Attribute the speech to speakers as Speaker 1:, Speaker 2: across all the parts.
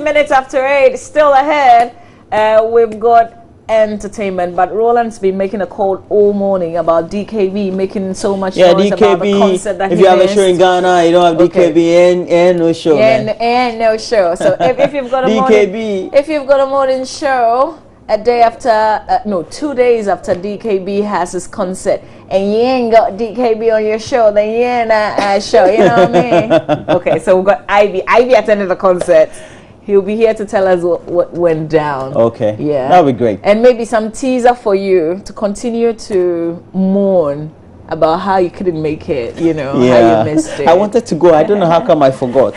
Speaker 1: Minutes after 8, still ahead. We've got entertainment, but Roland's been making a call all morning about DKB making so much noise about the concert that
Speaker 2: if
Speaker 1: he
Speaker 2: you have
Speaker 1: missed.
Speaker 2: a show in Ghana, you don't have DKB and no show.
Speaker 1: And no show. So if you've got a
Speaker 2: DKB,
Speaker 1: if you've got a morning show a day after, no, 2 days after DKB has his concert, and you ain't got DKB on your show, then you ain't a show. You know what I mean? Okay, so we've got Ivy. Ivy attended the concert. He'll be here to tell us what went down.
Speaker 2: Okay.
Speaker 1: Yeah.
Speaker 2: That would be great.
Speaker 1: And maybe some teaser for you to continue to mourn about how you couldn't make it, you know, how you missed it.
Speaker 2: I wanted to go. I don't know how come I forgot.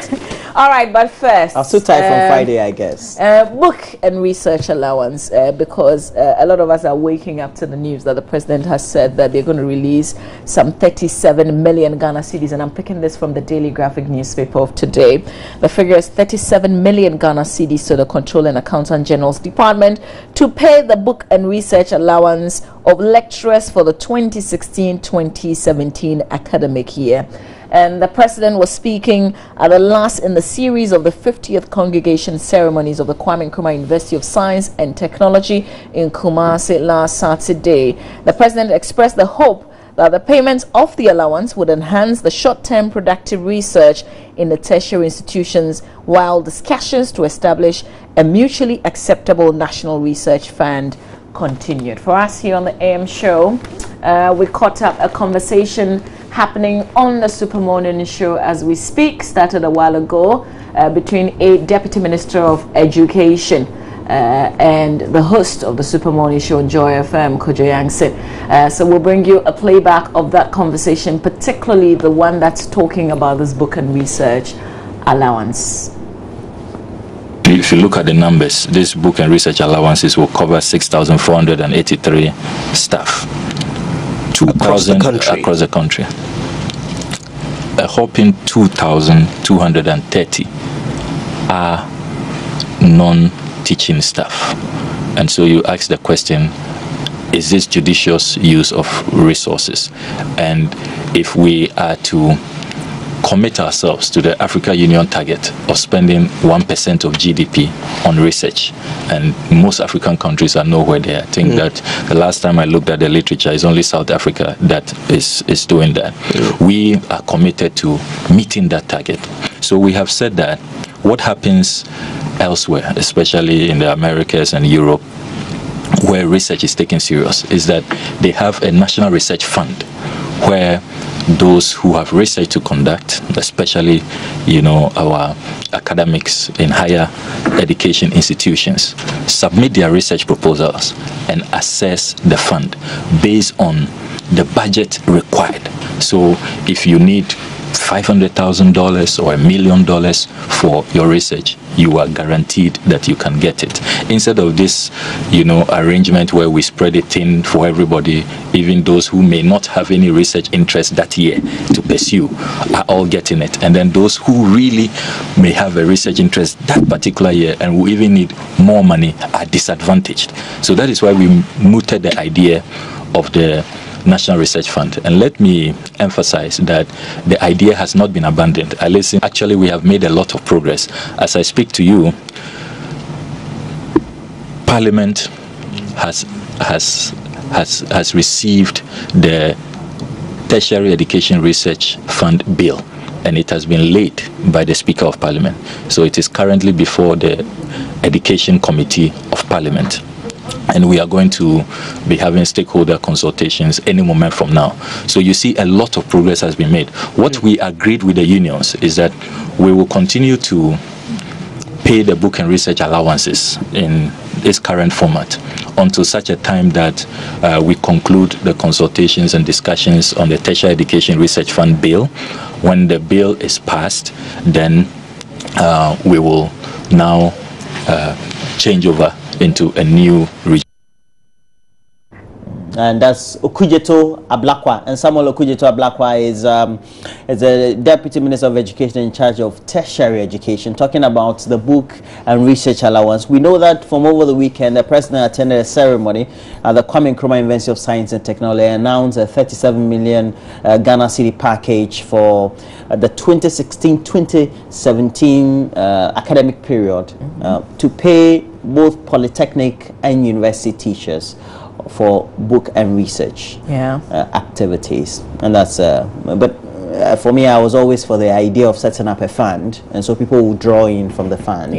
Speaker 1: All right, but first,
Speaker 2: I was so tired from Friday, I guess.
Speaker 1: Book and research allowance, because a lot of us are waking up to the news that the president has said that they're going to release some 37 million Ghana cedis, and I'm picking this from the Daily Graphic newspaper of today. The figure is 37 million Ghana cedis to the Controller and Accountant General's Department to pay the book and research allowance of lecturers for the 2016-2017 academic year. And the president was speaking at the last in the series of the 50th congregation ceremonies of the Kwame Nkrumah University of Science and Technology in Kumasi last Saturday. The president expressed the hope that the payments of the allowance would enhance the short-term productive research in the tertiary institutions, while discussions to establish a mutually acceptable national research fund continued. For us here on the AM show, we caught up a conversation happening on the Super Morning Show as we speak, started a while ago, between a Deputy Minister of Education and the host of the Super Morning Show on Joy FM, Kojo Yangsit. So we'll bring you a playback of that conversation, particularly the one that's talking about this book and research allowance.
Speaker 3: If you look at the numbers, this book and research allowances will cover 6,483 staff.
Speaker 4: Across the country.
Speaker 3: A whopping 2,230 are non-teaching staff. And so you ask the question, is this judicious use of resources? And if we are to commit ourselves to the Africa Union target of spending 1% of GDP on research, and most African countries are nowhere there. I think that the last time I looked at the literature, it's only South Africa that is doing that. We are committed to meeting that target. So we have said that what happens elsewhere, especially in the Americas and Europe, where research is taken serious, is that they have a national research fund where those who have research to conduct, especially, you know, our academics in higher education institutions, submit their research proposals and assess the fund based on the budget required. So if you need $500,000 or $1 million for your research, you are guaranteed that you can get it. Instead of this, you know, arrangement where we spread it thin for everybody, even those who may not have any research interest that year to pursue are all getting it. And then those who really may have a research interest that particular year and who even need more money are disadvantaged. So that is why we mooted the idea of the National Research Fund. And let me emphasize that the idea has not been abandoned. Actually, we have made a lot of progress. As I speak to you, Parliament has received the Tertiary Education Research Fund bill, and it has been laid by the Speaker of Parliament. So it is currently before the Education Committee of Parliament. And we are going to be having stakeholder consultations any moment from now. So you see a lot of progress has been made. What we agreed with the unions is that we will continue to pay the book and research allowances in this current format until such a time that we conclude the consultations and discussions on the Tertiary Education Research Fund bill. When the bill is passed, then we will now change over into a new regime.
Speaker 2: and that's Okujeto Ablakwa. And Samuel Okujeto Ablakwa is a Deputy Minister of Education in charge of tertiary education, talking about the book and research allowance. We know that from over the weekend, the President attended a ceremony at the Kwame Nkrumah University of Science and Technology, announced a 37 million Ghana cedi package for the 2016-2017 academic period to pay both polytechnic and university teachers for book and research activities. And that's for me, I was always for the idea of setting up a fund, and so people would draw in from the fund,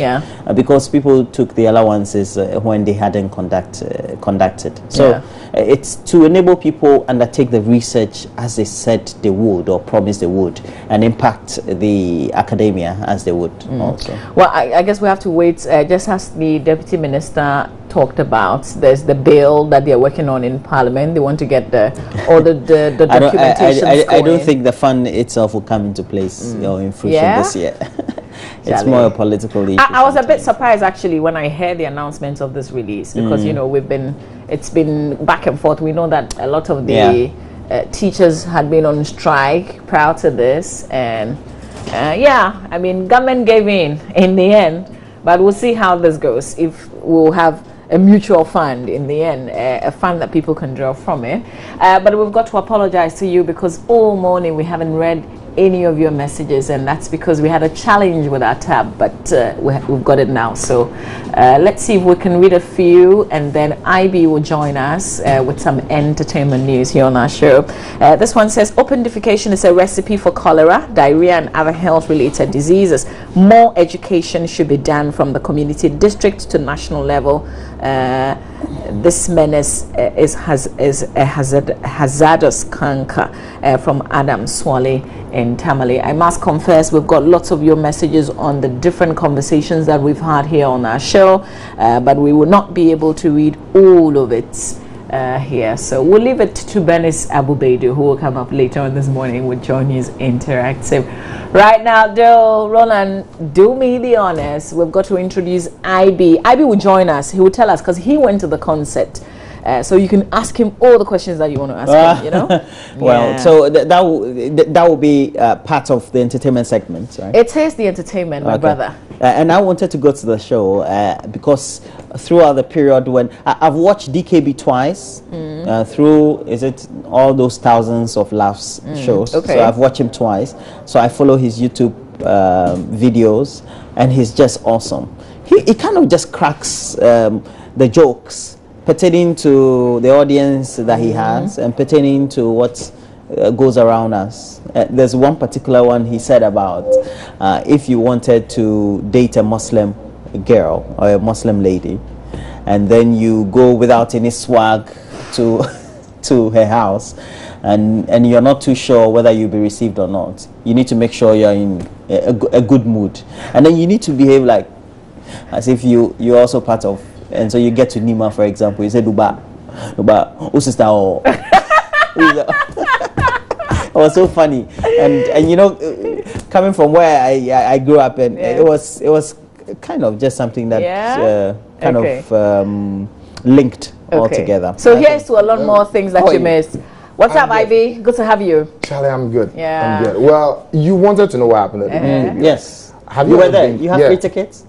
Speaker 2: because people took the allowances when they hadn't conducted. So it's to enable people undertake the research as they said they would or promised they would, and impact the academia as they would also.
Speaker 1: Well, I guess we have to wait. Just as the Deputy Minister talked about, there's the bill that they're working on in Parliament. They want to get all the documentation.
Speaker 2: I don't think the fund itself will come into place in fruition this year. It's more a political issue.
Speaker 1: I was a bit surprised actually when I heard the announcement of this release, because it's been back and forth. We know that a lot of the teachers had been on strike prior to this, and I mean, government gave in the end, but we'll see how this goes. If we'll have a mutual fund in the end, a fund that people can draw from it. But we've got to apologize to you because all morning we haven't read any of your messages, and that's because we had a challenge with our tab, but we've got it now. So let's see if we can read a few, and then IB will join us with some entertainment news here on our show. This one says, open defecation is a recipe for cholera, diarrhea, and other health-related diseases. More education should be done from the community, district to national level. This menace is a hazardous canker. From Adam Swally in Tamale. I must confess, we've got lots of your messages on the different conversations that we've had here on our show, but we will not be able to read all of it here. So we'll leave it to Benis Abubedu, who will come up later on this morning with Joy News Interactive. Right now, though, Roland, do me the honors. We've got to introduce IB. IB will join us. He will tell us, because he went to the concert. So you can ask him all the questions that you want to ask him, you know?
Speaker 2: Well, so that will be part of the entertainment segment, right?
Speaker 1: It is the entertainment, my brother.
Speaker 2: And I wanted to go to the show because throughout the period when I've watched DKB twice, through, is it all those thousands of laughs shows? So I've watched him twice. So I follow his YouTube videos, and he's just awesome. He kind of just cracks the jokes pertaining to the audience that he has and pertaining to what goes around us. There's one particular one he said about if you wanted to date a Muslim girl or a Muslim lady, and then you go without any swag to her house, and you're not too sure whether you'll be received or not, you need to make sure you're in a good mood, and then you need to behave like as if you're also part of. And so you get to Nima, for example, you say Duba, oh sister, oh. It was so funny, and you know, coming from where I grew up, and it was kind of just something that kind of linked all together.
Speaker 1: So here's to a lot more things that you missed. What's up, Ivy? Good to have you.
Speaker 5: Charlie, I'm good. Yeah, I'm good. Well, you wanted to know what happened at the
Speaker 2: yes. Have you were there? You have free tickets?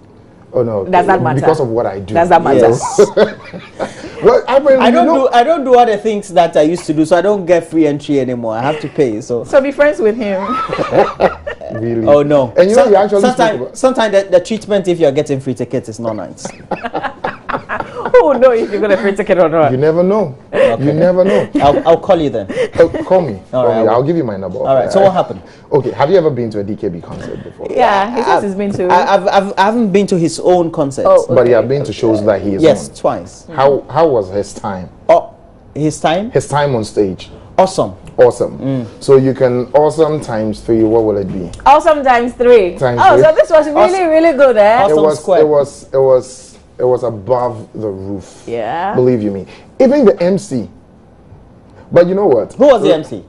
Speaker 5: Oh no!
Speaker 1: Does that matter?
Speaker 5: Because of what I do.
Speaker 1: Does that matter?
Speaker 5: Yes. Well, I
Speaker 2: don't do other things that I used to do, so I don't get free entry anymore. I have to pay. So
Speaker 1: be friends with him.
Speaker 5: Really?
Speaker 2: Oh no!
Speaker 5: And you know, you actually
Speaker 2: sometimes the treatment, if you're getting free tickets, is not nice.
Speaker 1: Oh no! If you're gonna free ticket or not,
Speaker 5: you never know. Okay. You never know.
Speaker 2: I'll call you then.
Speaker 5: Call me. I'll give you my number.
Speaker 2: All right. So what happened?
Speaker 5: Okay. Have you ever been to a DKB concert before?
Speaker 1: Yeah, he says he's been to.
Speaker 2: I haven't been to his own concerts.
Speaker 1: Oh, okay.
Speaker 5: But you have been to shows that he is on.
Speaker 2: Yes, twice.
Speaker 5: How was his time?
Speaker 2: Oh, his time?
Speaker 5: His time on stage.
Speaker 2: Awesome.
Speaker 5: Awesome. So you can awesome times 3. What will it be?
Speaker 1: Awesome times 3. So this was really good, eh?
Speaker 2: Awesome
Speaker 5: it was above the roof.
Speaker 1: Yeah.
Speaker 5: Believe you me. Even the MC. But you know what?
Speaker 2: Who was the MC?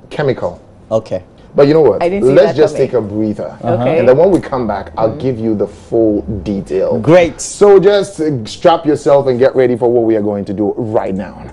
Speaker 5: Chemical.
Speaker 2: Okay.
Speaker 5: But you know what? Let's just take a breather.
Speaker 1: Okay.
Speaker 5: And then when we come back, I'll give you the full detail.
Speaker 2: Great.
Speaker 5: So just strap yourself and get ready for what we are going to do right now.